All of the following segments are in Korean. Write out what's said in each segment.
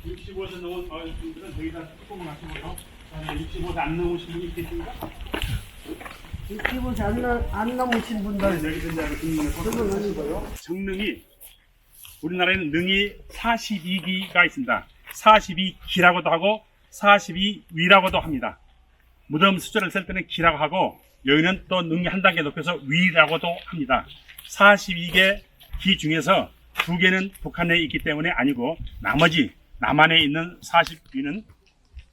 65세 넘은 분들은 저희 다 뚜껑을 마시고요. 65세 안 넘으신 분이 계십니까? 65세 안 넘으신 분들 여기서 이제 그 정능이 우리나라에는 능이 42기가 있습니다. 42기라고도 하고 42위라고도 합니다. 무덤 숫자를 쓸 때는 기라고 하고 여기는 또 능이 한 단계 높여서 위라고도 합니다. 42개 기 중에서 2개는 북한에 있기 때문에 아니고 나머지 남한에 있는 40위는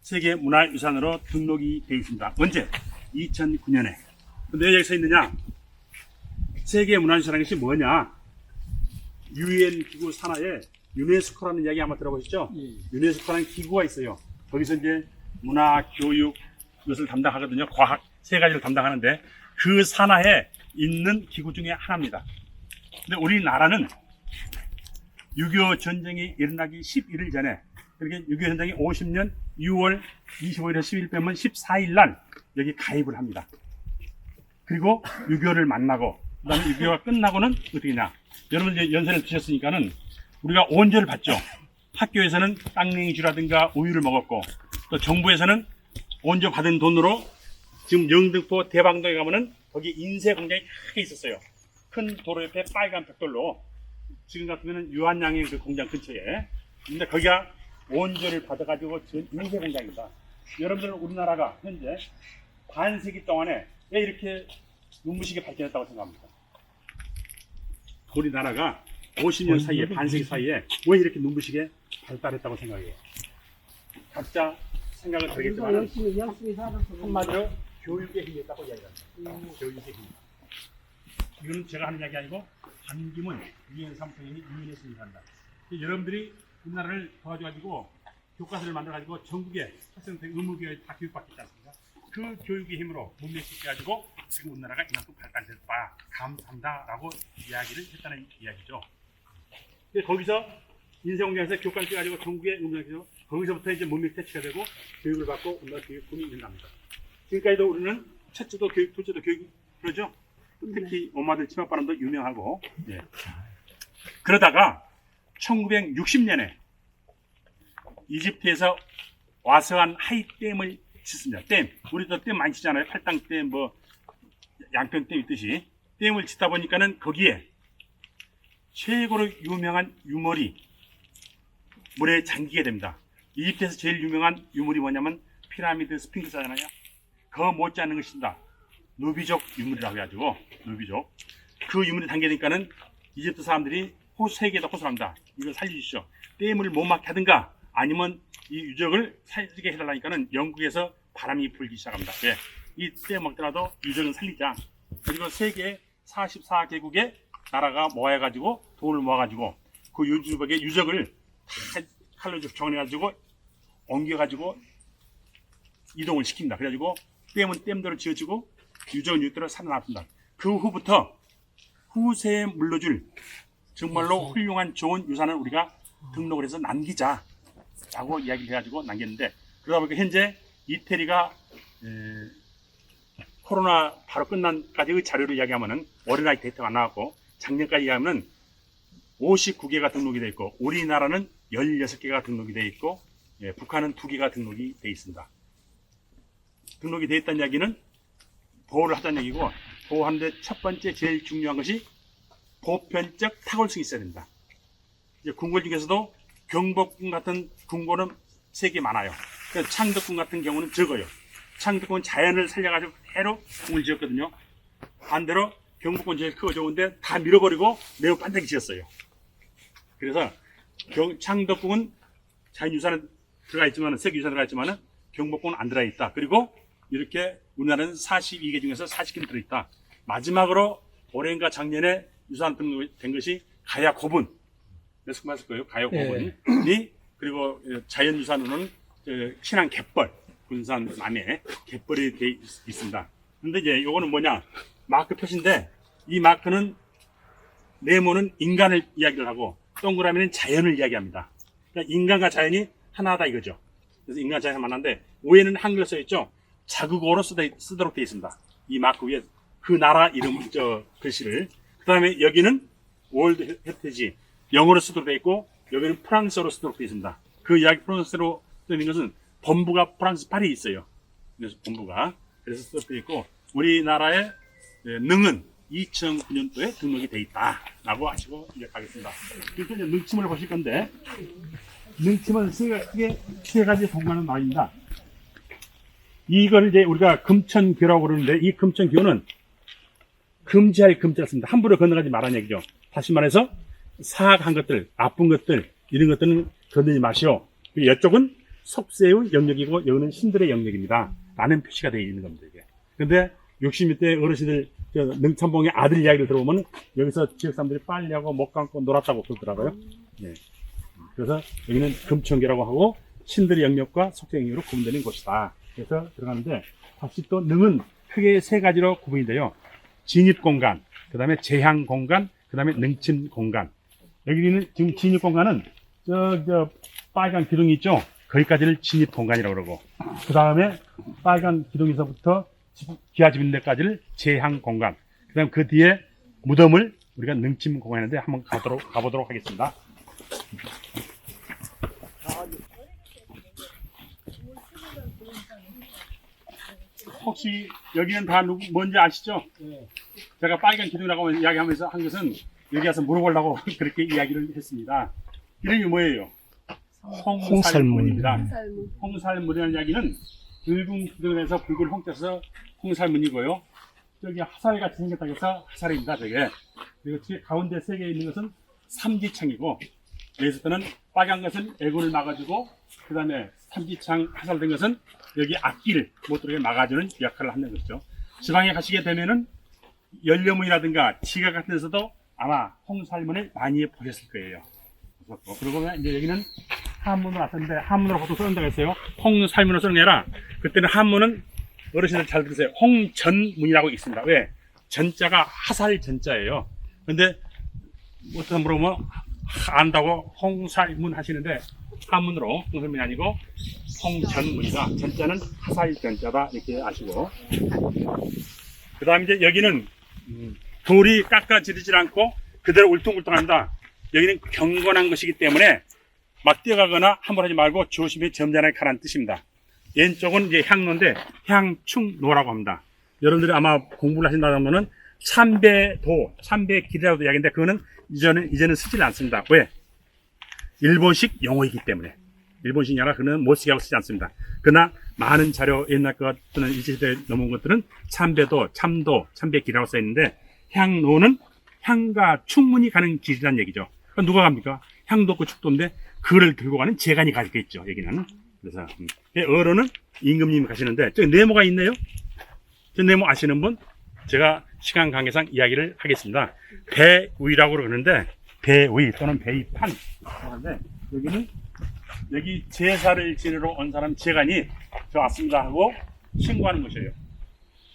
세계문화유산으로 등록이 되어 있습니다. 언제? 2009년에. 근데 여기 써 있느냐? 세계문화유산이라는 것이 뭐냐? UN 기구 산하에 유네스코라는 이야기 아마 들어보셨죠? 유네스코라는 기구가 있어요. 거기서 이제 문화, 교육 이것을 담당하거든요. 과학 세 가지를 담당하는데 그 산하에 있는 기구 중에 하나입니다. 근데 우리나라는 6.25 전쟁이 일어나기 11일 전에 그렇게 6.25 전쟁이 50년 6월 25일에서 10일 빼면 14일 날 여기 가입을 합니다. 그리고 6.25를 만나고 그 다음에 6.25가 끝나고는 어떻게 되냐? 여러분 이제 연세를 드셨으니까는 우리가 온조를 받죠. 학교에서는 땅냉이주라든가 우유를 먹었고 또 정부에서는 온조 받은 돈으로 지금 영등포 대방동에 가면은 거기 인쇄 공장이 크게 있었어요. 큰 도로 옆에 빨간 벽돌로 지금 같으면은 유한양의 그 공장 근처에. 근데 거기가 온조를 받아가지고 지은 인쇄 공장입니다. 여러분들은 우리나라가 현재 반세기 동안에 왜 이렇게 눈부시게 발전했다고 생각합니까? 우리나라가 50년 사이에 반세기 사이에 왜 이렇게 눈부시게 발달했다고 생각해요? 각자 생각은 다르겠지만 열심히 살아서 한마디로 교육의 힘이었다고 이야기합니다. 교육의 힘. 이거는 제가 하는 이야기 아니고 반기문 유엔 사무총장이 유엔에서 얘기한다. 여러분들이 우리나라를 도와줘가지고 교과서를 만들어가지고 전국의 학생들 의무교육에 다 교육받겠지 않습니까? 그 교육의 힘으로 문명시켜가지고 지금 우리나라가 이만큼 발달됐다. 감사한다라고 이야기를 했다는 이야기죠. 근데 거기서 인쇄공장에서 교과를 떼가지고 전국의 의무교육에서 거기서부터 이제 문명 퇴치가 되고 교육을 받고 우리나라 교육군이 일어납니다. 지금까지도 우리는 첫째도 교육, 둘째도 교육 그러죠. 특히 엄마들 치맛바람도 유명하고. 예. 그러다가 1960년에 이집트에서 와서한 하이댐을 짓습니다. 댐. 우리도 댐 많이 치잖아요. 팔당댐, 뭐 양평댐 있듯이 댐을 짓다 보니까는 거기에 최고로 유명한 유물이 물에 잠기게 됩니다. 이집트에서 제일 유명한 유물이 뭐냐면 피라미드 스핑크스잖아요. 그 못지않은 것입니다. 누비족 유물이라고 해가지고 누비족. 그 유물이 담기니까는 이집트 사람들이 세계에다 호소합니다. 이걸 살려주시오. 댐을 못 막게 하든가 아니면 이 유적을 살리게 해달라니까는 영국에서 바람이 불기 시작합니다. 왜? 이 댐 먹더라도 유적은 살리자. 그리고 세계 44개국의 나라가 모아가지고 돈을 모아가지고 그 유적을 다 칼로 정해가지고 옮겨가지고 이동을 시킵니다. 그래가지고 댐은 댐대로 지어지고 유적은 유적대로 살아났습니다. 그 후부터 후세에 물러줄 정말로 훌륭한 좋은 유산을 우리가 등록을 해서 남기자라고 이야기를 해가지고 남겼는데 그러다 보니까 현재 이태리가 코로나 바로 끝난까지의 자료를 이야기하면은 어린아이 데이터가 나왔고 작년까지 이야기하면 59개가 등록이 되어 있고 우리나라는 16개가 등록이 되어 있고 북한은 2개가 등록이 되어 있습니다. 등록이 되어 있다는 이야기는 보호를 하자는 얘기고 보호하는데 첫 번째 제일 중요한 것이 보편적 탁월성이 있어야 됩니다. 이제 궁궐 중에서도 경복궁 같은 궁궐은 3개 많아요. 그래서 창덕궁 같은 경우는 적어요. 창덕궁은 자연을 살려가지고 그대로 궁을 지었거든요. 반대로 경복궁은 제일 크고 좋은데 다 밀어버리고 매우 반짝이 지었어요. 그래서 창덕궁은 자연유산에 들어가 있지만 세계유산에 들어가 있지만 경복궁은 안 들어가 있다. 그리고 이렇게 우리나라는 42개 중에서 40개는 들어있다. 마지막으로 올해인가 작년에 유산 등록된 것이 가야 고분. 몇석 맞을 거예요. 가야 고분이. 그리고 자연유산으로는 신안 갯벌, 군산 남해 갯벌이 되어 있습니다. 근데 이제 요거는 뭐냐? 마크 표시인데 이 마크는 네모는 인간을 이야기를 하고 동그라미는 자연을 이야기합니다. 그러니까 인간과 자연이 하나다 이거죠. 그래서 인간 자연을 만났는데 위에는 한글로 써 있죠. 자국어로 쓰도록 되어 있습니다. 이 마크 위에 그 나라 이름 글씨를. 그 다음에 여기는 월드 헤리티지 영어로 쓰도록 되어 있고 여기는 프랑스어로 쓰도록 되어 있습니다. 그 이야기 프랑스로 쓰는 것은 본부가 프랑스 파리에 있어요. 그래서 본부가 그래서 써져 있고 우리나라의 능은 2009년도에 등록이 돼 있다라고 아시고 이제 가겠습니다. 그래서 이제 능침을 보실 건데 능침은 세 가지 성과는 나옵니다. 이걸 이제 우리가 금천교라고 그러는데 이 금천교는 금지할 금지를 씁니다. 함부로 건너가지 말라는 얘기죠. 다시 말해서 사악한 것들, 나쁜 것들 이런 것들은 건너지 마시오. 이쪽은 속세의 영역이고 여기는 신들의 영역입니다. 라는 표시가 되어 있는 겁니다. 이게. 근데 60대 어르신들 능천봉의 아들 이야기를 들어보면 여기서 지역 사람들이 빨리하고 못 감고 놀았다고 그러더라고요. 네. 그래서 여기는 금천교라고 하고 신들의 영역과 속세 영역으로 구분되는 곳이다. 그래서 들어가는데 다시 또 능은 크게 세 가지로 구분이 돼요. 진입공간, 그 다음에 제향공간, 그 다음에 능침 공간. 여기는 지금 진입공간은 저 빨간 기둥이 있죠? 거기까지를 진입공간이라고 그러고 그 다음에 빨간 기둥에서부터 기아 집인 데까지를 제향공간, 그 다음 그 뒤에 무덤을 우리가 능침 공간인데 한번 가보도록 하겠습니다. 혹시 여기는 다 뭔지 아시죠? 네. 제가 빨간 기둥이라고 이야기하면서 한 것은 여기 와서 물어보려고 그렇게 이야기를 했습니다. 이름이 뭐예요? 홍살문입니다. 홍살문이라는 이야기는 붉은 기둥에서 붉은 홍자서 홍살문이고요. 저기 화살같이 생겼다고 해서 화살입니다. 저게. 그리고 뒤에 가운데 세 개 있는 것은 삼지창이고 여기서부터는 빨간 것은 애군을 막아주고 그 다음에 삼지창 화살된 것은 여기 앞길 못 들어게 막아주는 역할을 하는 것이죠. 지방에 가시게 되면은 연료문이라든가 지각 같은 데서도 아마 홍살문을 많이 보셨을 거예요. 그리고 이제 여기는 한문으로 왔었는데 한문으로 보통 쓰는 데가 있어요. 홍살문으로 쓰는 게 아니라 그때는 한문은 어르신들 잘 들으세요. 홍전문이라고 있습니다. 왜? 전자가 화살 전자예요. 근데 어떤 물어보면 안다고 홍살문 하시는데 한문으로 홍살문이 아니고 홍전문이다. 전자는 화살 전자다 이렇게 아시고 그 다음에 이제 여기는 돌이 깎아지르질 않고 그대로 울퉁불퉁합니다. 여기는 경건한 것이기 때문에 막 뛰어가거나 함부로 하지 말고 조심히 점잖하게 가라는 뜻입니다. 왼쪽은 이제 향로인데 향충노라고 합니다. 여러분들이 아마 공부를 하신다면은 참배도, 참배길이라고도 이야기인데 그거는 이제는 쓰질 않습니다. 왜? 일본식 용어이기 때문에. 일본식 영어라 그는 못 쓰게 하고 쓰지 않습니다. 그러나 많은 자료 옛날 것 또는 이시대에 넘어온 것들은 참배도, 참도, 참배길이라고 써 있는데 향로는 향과 충분히 가는 길이라는 얘기죠. 그럼 누가 갑니까? 향도 없고 축도 없는데 그를 들고 가는 재간이 가겠죠. 여기는. 그래서 어로는 임금님이 가시는데 저기 네모가 있네요. 저 네모 아시는 분? 제가 시간 관계상 이야기를 하겠습니다. 배위라고 그러는데 배위 또는 배위판 하는데 여기는 여기 제사를 지내러 온 사람 재간이 저 왔습니다 하고 신고하는 것이에요.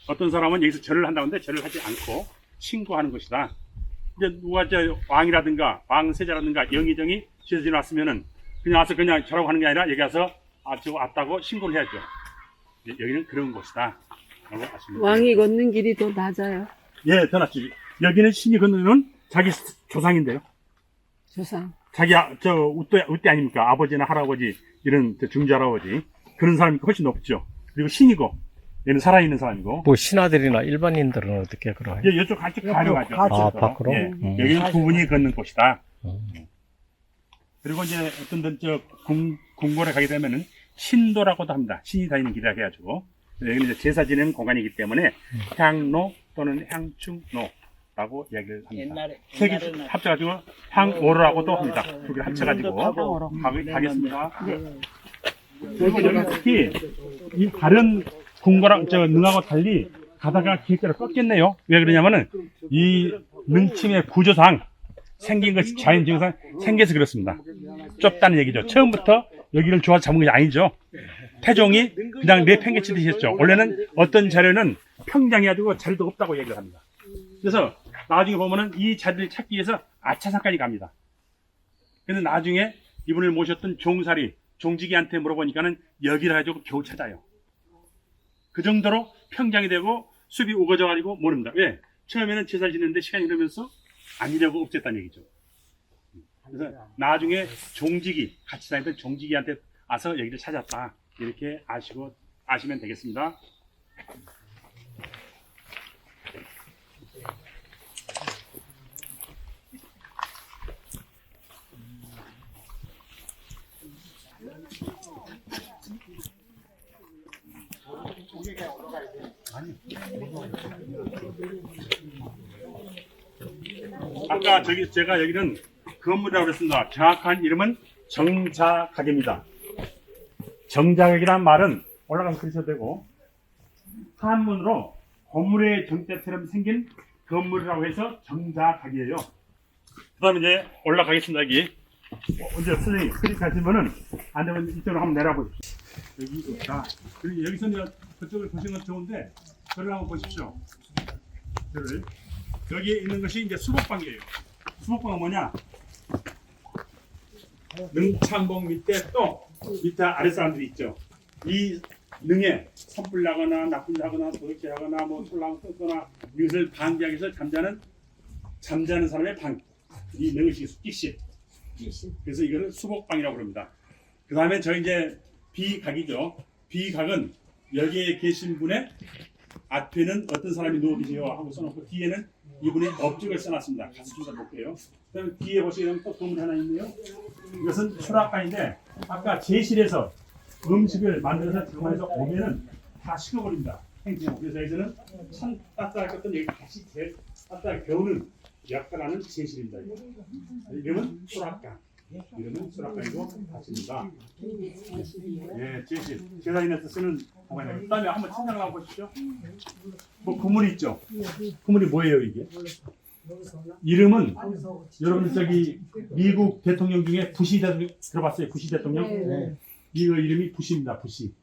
어떤 사람은 여기서 절을 한다는데 절을 하지 않고 신고하는 것이다. 이제 누가 저 왕이라든가 왕세자라든가 영의정이 제사 지내 왔으면은 그냥 와서 그냥 절하고 하는 게 아니라 여기 와서 저 왔다고 신고를 해야죠. 여기는 그런 곳이다. 왕이 걷는 길이 더 낮아요. 예, 더 낫지. 여기는 신이 걷는 자기 조상인데요. 조상. 자기 으떼 아닙니까? 아버지나 할아버지 이런 중자할아버지 그런 사람이 훨씬 높죠. 그리고 신이고 얘는 살아있는 사람이고. 뭐 신하들이나 일반인들은 어떻게 그러요? 예, 이쪽 한쪽 가져가죠. 아, 밖으로? 예, 여기는 구분이 걷는 곳이다. 그리고 이제 어떤 저 궁궐에 가게 되면은 신도라고도 합니다. 신이 다니는 길이라고 해가지고 여기는 이제 제사 지내는 공간이기 때문에 향로 또는 향충노라고 이야기를 합니다. 세 개 합쳐가지고 향오로라고도 합니다. 두 개를 합쳐가지고 가겠습니다. 그리고 여기 특히 이 다른 궁궐랑 능하고 달리 가다가 길가를 꺾겠네요. 왜 그러냐면은 이 능침의 구조상 생긴 것이 자연지형상 생겨서 그렇습니다. 좁다는 얘기죠. 처음부터 여기를 좋아서 잡은 것이 아니죠. 태종이 그냥 내팽개치듯이 했죠. 원래는 어떤 자료는 평장해가지고 자리도 없다고 얘기를 합니다. 그래서 나중에 보면은 이 자리를 찾기 위해서 아차산까지 갑니다. 근데 나중에 이분을 모셨던 종살이, 종직이한테 물어보니까는 여기를 가지고 겨우 찾아요. 그 정도로 평장이 되고 숲이 우거져가지고 모릅니다. 왜? 처음에는 제사를 지냈는데 시간이 흐르면서 아니려고 없앴다는 얘기죠. 그래서 나중에 종직이 같이 다니던 종직이한테 와서 여기를 찾았다. 이렇게 아시면 되겠습니다. 아까 제가 여기는 건물이라고 그랬습니다. 정확한 이름은 정자가게입니다. 정자가게란 말은 올라가서 그리셔도 되고, 한문으로 건물의 정자처럼 생긴 건물이라고 해서 정자가게예요. 그 다음에 이제 올라가겠습니다. 여기 이제 선생님 클릭하시면은 안 되면 이쪽으로 한번 내려보십시오. 여기 있다. 그리고 여기서 이제 그쪽을 보시는 건 좋은데 저를 한번 보십시오. 저를. 여기에 있는 것이 이제 수복방이에요. 수복방은 뭐냐? 능창봉 밑에 또 밑에 아랫사람들이 있죠. 이 능에 산불 나거나 나쁜 나거나 도둑질하거나 뭐 솔나무 끊거나 이것을 방지하기 위해서 잠자는 사람의 방. 이 능의식이 숙직실. 그래서 이거를 수복방이라고 부릅니다. 그 다음에 저 이제 비각이죠. 비각은 여기에 계신 분의 앞에는 어떤 사람이 누워 계세요 하고 써놓고 뒤에는 이분의 업적을 써놨습니다. 가서 좀 더 볼게요. 그다음에 뒤에 보시면 또 건물 하나 있네요. 이것은 수락관인데 아까 제실에서 음식을 만들어서 정말에서 오면은 다 식어버립니다. 그래서 여기서는 참 따뜻할 것들 여기 다시 따뜻하게 겨우는 역할하는 제실입니다. 이름은 수락관. 이름은 수락관이고 다칩니다. 예, 제실. 제사인에서 쓰는 공간이에요. 그 다음에 한번 천장을 한번 보십시오. 뭐 구물이 있죠? 구물이 뭐예요 이게? 이름은 여러분 저기 미국 대통령 중에 부시 대통령 들어봤어요? 부시 대통령? 네. 이거 이름이 부시입니다. 부시.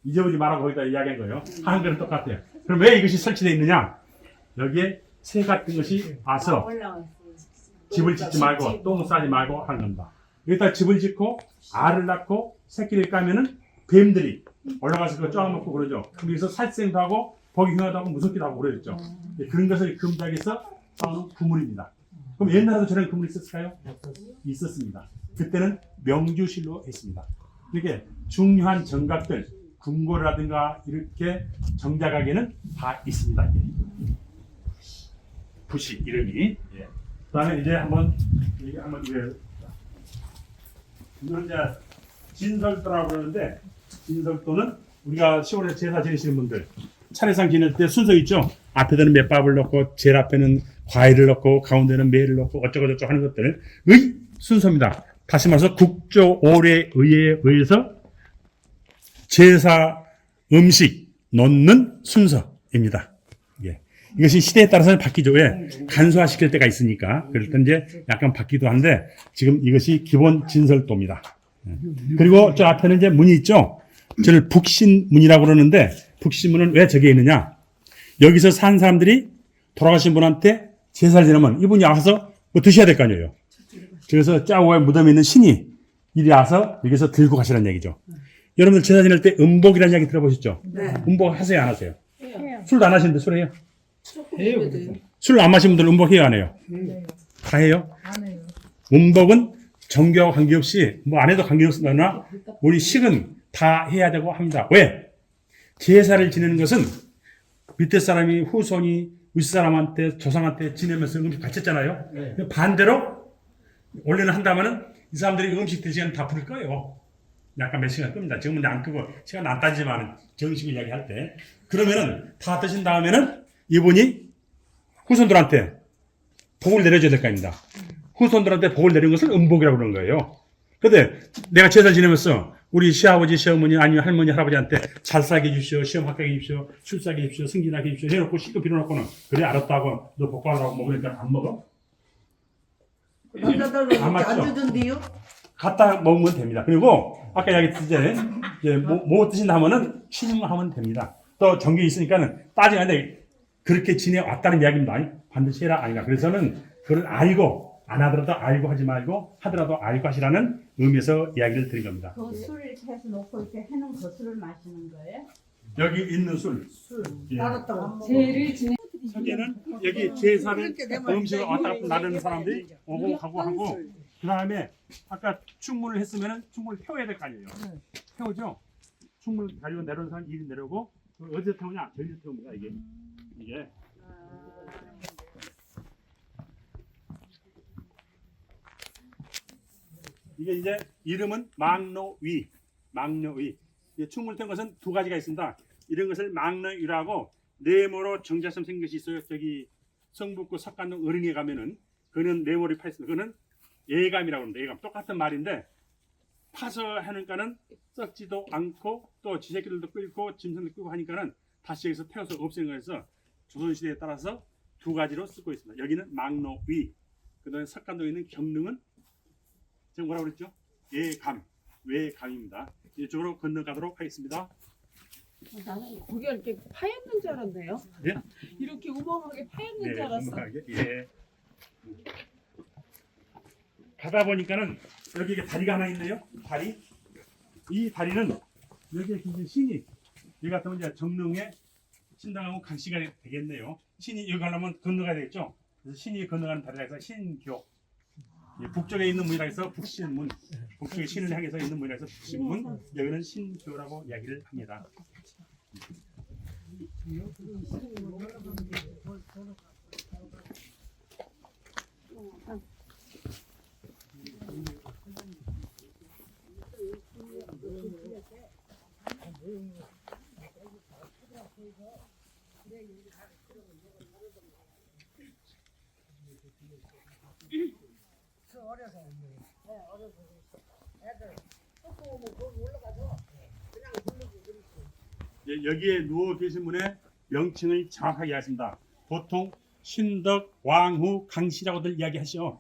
잊어버리지 말라고 거기다 이야기한 거예요. 한글은 똑같아요. 그럼 왜 이것이 설치되어 있느냐? 여기에 새 같은 것이 와서 집을 짓지 말고 똥 싸지 말고 하는 겁니다. 여기다 집을 짓고 알을 낳고 새끼를 까면은 뱀들이 올라가서 그거 쪼아먹고 그러죠. 그래서 살생도 하고 보기 흉하다고 하고 무섭기도 하고 그러죠. 그런 것을 금지하기 위해서 싸우는 구물입니다. 그럼 옛날에도 저런 구물이 있었을까요? 있었습니다. 그때는 명주실로 했습니다. 이렇게 중요한 정각들, 궁궐이라든가 이렇게 정자가게는 다 있습니다. 부시 이름이. 예. 그다음에 이제 한번 이거는 이제 진설도라고 그러는데 진설도는 우리가 10월에 제사 지내시는 분들 차례상 지낼 때 순서 있죠. 앞에는 맷밥을 넣고 제일 앞에는 과일을 넣고 가운데는 매를 넣고 어쩌고저쩌고 하는 것들의 순서입니다. 다시 말해서 국조오례의에 의해서 제사 음식 넣는 순서입니다. 예. 이것이 시대에 따라서는 바뀌죠. 왜? 간소화시킬 때가 있으니까. 그럴 때 이제 약간 바뀌기도 한데 지금 이것이 기본 진설도입니다. 그리고 저 앞에는 이제 문이 있죠. 저를 북신문이라고 그러는데 북신문은 왜 저기에 있느냐? 여기서 산 사람들이 돌아가신 분한테 제사를 지내면 이분이 와서 뭐 드셔야 될 거 아니에요. 그래서 짜오의 무덤에 있는 신이 이리 와서 여기서 들고 가시라는 얘기죠. 여러분들 제사 지낼 때 음복이라는 이야기 들어보셨죠? 네. 음복 하세요, 안 하세요? 해요. 술도 안 하시는데 술 해요? 해요. 술 안 마시는 분들 음복 해요, 안 해요? 네. 다 해요? 안 해요. 음복은 종교와 관계없이 뭐 안 해도 관계없으나 우리 식은 다 해야 되고 합니다. 왜? 제사를 지내는 것은 밑에 사람이 후손이 윗사람한테 조상한테 지내면서 음식 바쳤잖아요. 네. 반대로 원래는 한다면은 이 사람들이 음식 드실 시간 다 부를 거예요. 약간 몇 시간 끕니다. 지금은 안 끄고 시간 안 따지만 정식 이야기할 때 그러면은 다 드신 다음에는 이분이 후손들한테 복을 내려줘야 될 거 아닙니다. 후손들한테 복을 내리는 것을 음복이라고 그러는 거예요. 근데 내가 제사 지내면서 우리 시아버지, 시어머니, 아니면 할머니, 할아버지한테 잘 살게 해주십시오, 시험 합격해 주십시오, 출사게 해주십시오, 승진하게 해주십시오 해놓고 시도 빌어놓고는 그래 알았다고 너 복받으라고 먹으니까 안 먹어? 안 맞죠? 안 주던데요? 갖다 먹으면 됩니다. 그리고 아까 이야기했듯이 이제 뭐 드신다 하면은 신임하면 됩니다. 또 정규 있으니까는 따지는데 그렇게 지내왔다는 이야기입니다. 반드시 해라 아니다. 그래서는 그걸 알고 안 하더라도 알고 하지 말고 하더라도 알고 하시라는 의미에서 이야기를 드린 겁니다. 그 술을 이렇게 해서 놓고 이렇게 해놓은 그 술을 마시는 거예요? 여기 있는 술. 술. 예. 따로 따로. 제를 지내 석에는 여기 제사를 음식을 왔다 갔다 나르는 사람들이 오고 가고 하고 그 다음에 아까 충문을 했으면은 충문을 태워야 될 거 아니에요. 태우죠. 충문 가지고 내려오는 사람 일이 내려오고 어디서 태우냐? 저기서 태웁니다. 이게 이게 이제 이름은 망노위. 충문을 태운 것은 두 가지가 있습니다. 이런 것을 망노위라고 네모로 정자점 생긴 것이 있어요. 저기 성북구 석간동 어린이에 가면은 그는 네모를 파있습니다. 그거는 예감이라고 합니다. 예감. 똑같은 말인데 파서 하니까는 썩지도 않고 또 지새끼들도 끌고 짐승도 끌고 하니까는 다시 여기서 태워서 없애는 거에서 조선시대에 따라서 두 가지로 쓰고 있습니다. 여기는 망노위. 그 다음에 석간동에 있는 경릉은 제가 뭐라고 그랬죠? 예감, 외감입니다. 이쪽으로 건너가도록 하겠습니다. 나는 고기가 이렇게 파였는 줄 알았네요. 예? 이렇게 우멍하게 파였는 네, 줄 알았어. 건너가게. 예. 가다 보니까는 여기 다리가 하나 있네요. 다리. 이 다리는 여기에 계신 신이 여기 같은 경우 이제 정릉에 신당하고 강씨가 되겠네요. 신이 여기 가려면 건너가야 되겠죠. 그래서 신이 건너가는 다리라 해서 신교. 예, 북쪽에 있는 문이라 해서 북신문. 북쪽에 신을 향해서 있는 문이라 해서 북신문. 여기는 신교라고 이야기를 합니다. 예, 여기에 누워 계신 분의 명칭을 정확하게 하십니다. 보통 신덕, 왕후, 강씨라고들 이야기하시오.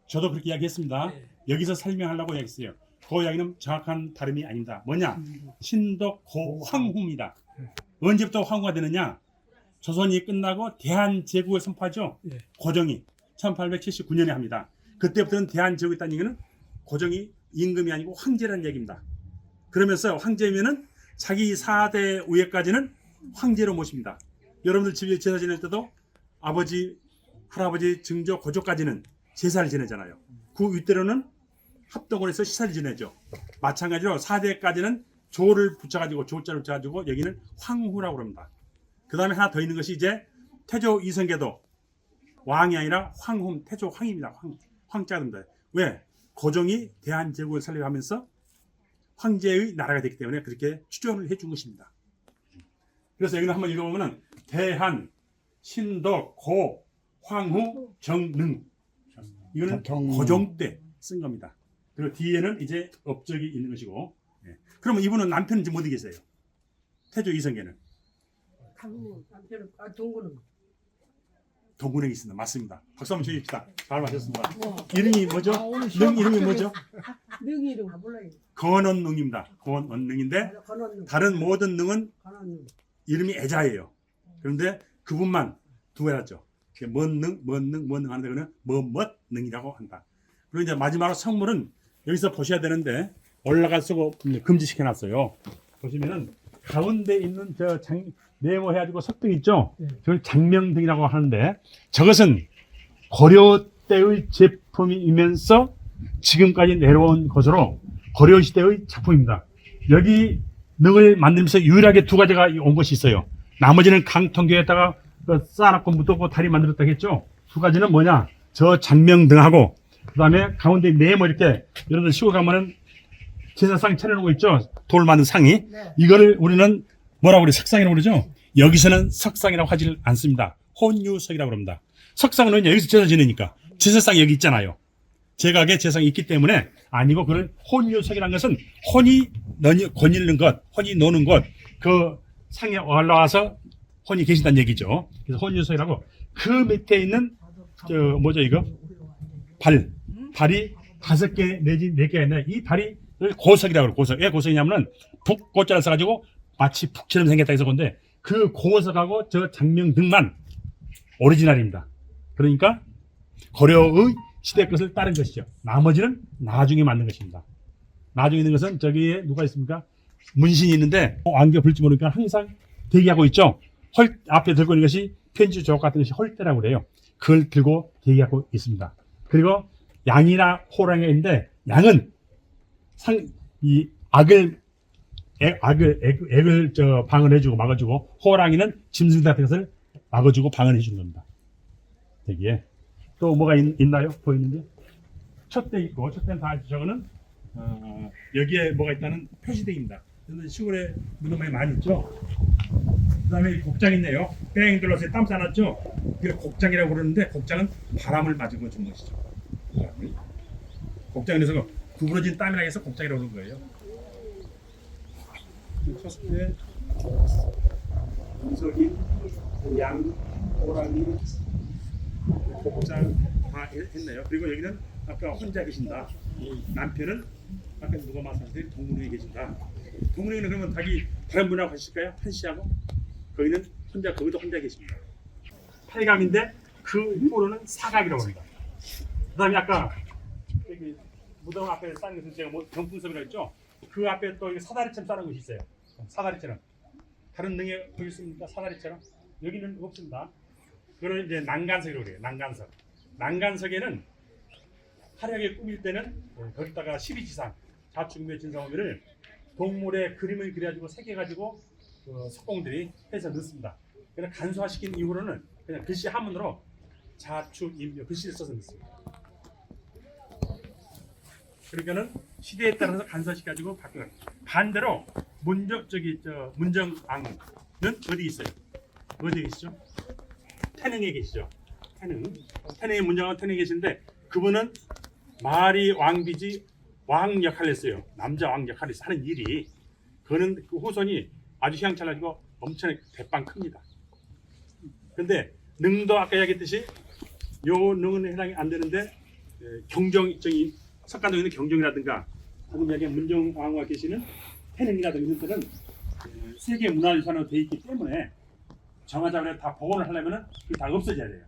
저도 그렇게 이야기했습니다. 여기서 설명하려고 이야기했어요. 그 이야기는 정확한 발음이 아닙니다. 뭐냐? 신덕 고황후입니다. 언제부터 황후가 되느냐? 조선이 끝나고 대한제국을 선포하죠. 고종이 1879년에 합니다. 그때부터는 대한제국이 있다는 얘기는 고종이 임금이 아니고 황제라는 얘기입니다. 그러면서 황제면은 자기 4대 우회까지는 황제로 모십니다. 여러분들 집에 제사 지낼 때도 아버지, 할아버지, 증조, 고조까지는 제사를 지내잖아요. 그 윗대로는 합동을 해서 시사를 지내죠. 마찬가지로 4대까지는 조를 붙여가지고 조자를 붙여가지고 여기는 황후라고 합니다. 그 다음에 하나 더 있는 것이 이제 태조 이성계도 왕이 아니라 황후, 태조 황입니다. 황자가 됩니다. 왜? 고종이 대한제국을 설립하면서 황제의 나라가 됐기 때문에 그렇게 추존을 해준 것입니다. 그래서 여기는 한번 읽어보면 대한, 신덕, 고, 황후, 정능. 이거는 고종 때 쓴 겁니다. 그리고 뒤에는 이제 업적이 있는 것이고. 예. 그러면 이분은 남편은 지금 어디 계세요? 태조 이성계는? 남편은 동구는 동군에 있습니다. 맞습니다. 박수 한번 쳐주십시다. 잘 맞췄습니다. 이름이 뭐죠? 능 이름이 뭐죠? 능 이름. 몰라요. 건원능입니다. 건원능인데 건원능. 다른 모든 능은 건원능. 이름이 애자예요. 그런데 그분만 두 개라죠. 뭔능 하는데 그는 뭐뭇능이라고 한다. 그리고 이제 마지막으로 성물은 여기서 보셔야 되는데 올라갈 수가 금지시켜놨어요. 보시면은 가운데 있는 저 네모 해가지고 석등 있죠? 저걸 장명등이라고 하는데 저것은 고려 때의 제품이면서 지금까지 내려온 것으로 고려 시대의 작품입니다. 여기 능을 만들면서 유일하게 두 가지가 온 것이 있어요. 나머지는 강통교에다가 쌓아놓고 묻었고 다리 만들었다고 했죠. 두 가지는 뭐냐? 저 장명등하고 그 다음에 가운데 네모 이렇게 여러분들 시골 가면은 제사상 차려놓고 있죠. 돌 만든 상이. 이거를 우리는 뭐라고 그래? 석상이라고 그러죠. 여기서는 석상이라고 하지 않습니다. 혼유석이라고 합니다. 석상은 여기서 제사 지내니까 제사상이 여기 있잖아요. 제각에 제사상이 있기 때문에 아니고 그걸 혼유석이라는 것은 혼이 거닐는 것, 혼이 노는 것, 그 상에 올라와서 혼이 계신다는 얘기죠. 그래서 혼유석이라고 그 밑에 있는 뭐죠 이거? 발이 5개 내지 4개가 있는데 이 발이 고석이라고 그래요. 고석. 왜 고석이냐면은 북고자를 써가지고 마치 북처럼 생겼다 해서 그런데 그 고석하고 저 장명등만 오리지널입니다. 그러니까 고려의 시대 것을 따른 것이죠. 나머지는 나중에 만든 것입니다. 나중에 있는 것은 저기에 누가 있습니까? 문신이 있는데 안개 불지 모르니까 항상 대기하고 있죠. 앞에 들고 있는 것이 편지 조각 같은 것이 홀대라고 그래요. 그걸 들고 대기하고 있습니다. 그리고 양이나 호랑이가 있는데 양은 이 액을 방어해주고 막아주고, 호랑이는 짐승 같은 것을 막아주고 방어해주는 겁니다. 여기에 또 뭐가 있나요? 보이는 게 촛대 있고, 촛대는 다 아시죠? 저거는 여기에 뭐가 있다는 표시대입니다. 시골에 무덤에 많이 있죠. 그 다음에 곡장 있네요. 뺑 둘러서 땀 싸놨죠. 그걸 곡장이라고 그러는데, 곡장은 바람을 맞은 준 것이죠. 바람을. 곡장에서 구부러진 땀이라 해서 곡장이라고 그러는 거예요. 쳤을 때 분석인, 양, 호랑이, 곡장 다 했네요. 그리고 여기는 아까 혼자 계신다. 남편은 아까 누가 말씀하신 동문회에 계신다. 동문회는 그러면 다른 분하고 하실까요? 한 씨하고? 거기는 거기도 혼자 계십니다. 8감인데 그 흉으로는 4감이라고 합니다. 그 다음에 아까 여기 무덤 앞에 쌓는 것은 제가 경풍섬이라고 했죠? 그 앞에 또 사다리처럼 쌓는 것이 있어요. 사다리처럼. 다른 능에 보이십니까? 사다리처럼. 여기는 없습니다. 그걸 이제 난간석이라고 그래요. 난간석. 난간석에는 화려하게 꾸밀 때는 거기다가 12지상, 자축묘 진사오미를 동물의 그림을 그려가지고 새겨가지고 석공들이 해서 넣습니다. 그래서 간소화시킨 이후로는 그냥 글씨 한문으로 자축인묘 글씨를 써서 넣습니다. 그러니까는 시대에 따라서 간소화시켜가지고 바뀌어요. 반대로 문정왕은 어디 있어요? 어디 계시죠? 태능에 계시죠. 태능의 문정왕은 태능에 계시는데, 그분은 마리 왕비지 왕 역할을 했어요. 남자 왕 역할을 하는 일이, 그는 그 후손이 아주 휘황찬란하고 엄청나게 대빵 큽니다. 근데 능도 아까 얘기했듯이 요 능은 해당이 안 되는데, 경정적인 석간동에 있는 경정이라든가 방금 얘기한 문정왕후가 계시는 태능이라든가 이런 데는 세계 문화유산으로 되어 있기 때문에 정화자원에 다 복원을 하려면은 그게 다 없어져야 돼요.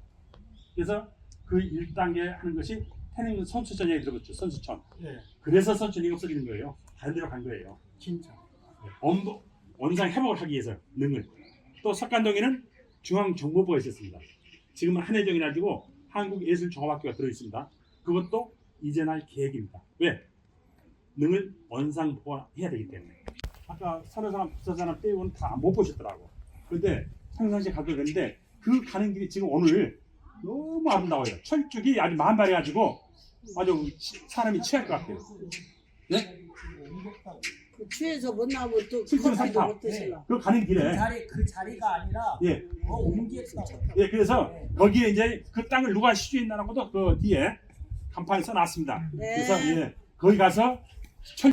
그래서 그 1단계 하는 것이 태능 선수촌 얘기 들어봤죠? 선수촌. 네. 그래서 선수촌이 없어지는 거예요. 다른 데로 간 거예요. 진짜. 원상 회복을 하기 위해서 능을. 또 석간동에는 중앙정보부가 있었습니다. 지금은 한해정이라 가지고 한국예술종합학교가 들어있습니다. 그것도 이전할 계획입니다. 왜? 능을 원상 복원해야 되기 때문에. 아까 서류사람, 부서사람 빼고는 다 못 보셨더라고. 근데 평상시에 가도 되는데, 그 가는 길이 지금 오늘 너무 아름다워요. 철쭉이 아주 만발해가지고 아주 사람이 취할 것 같아요. 네? 그 취해서 못 나오면 또 실제로 커피도 상타. 못 드실라. 그 가는 길에. 그 자리가 아니라 예. 옮겼어. 예, 그래서 거기에 이제 그 땅을 누가 시주했나라고도 그 뒤에 간판에 써놨습니다. 네. 그래서 예, 거기 가서 철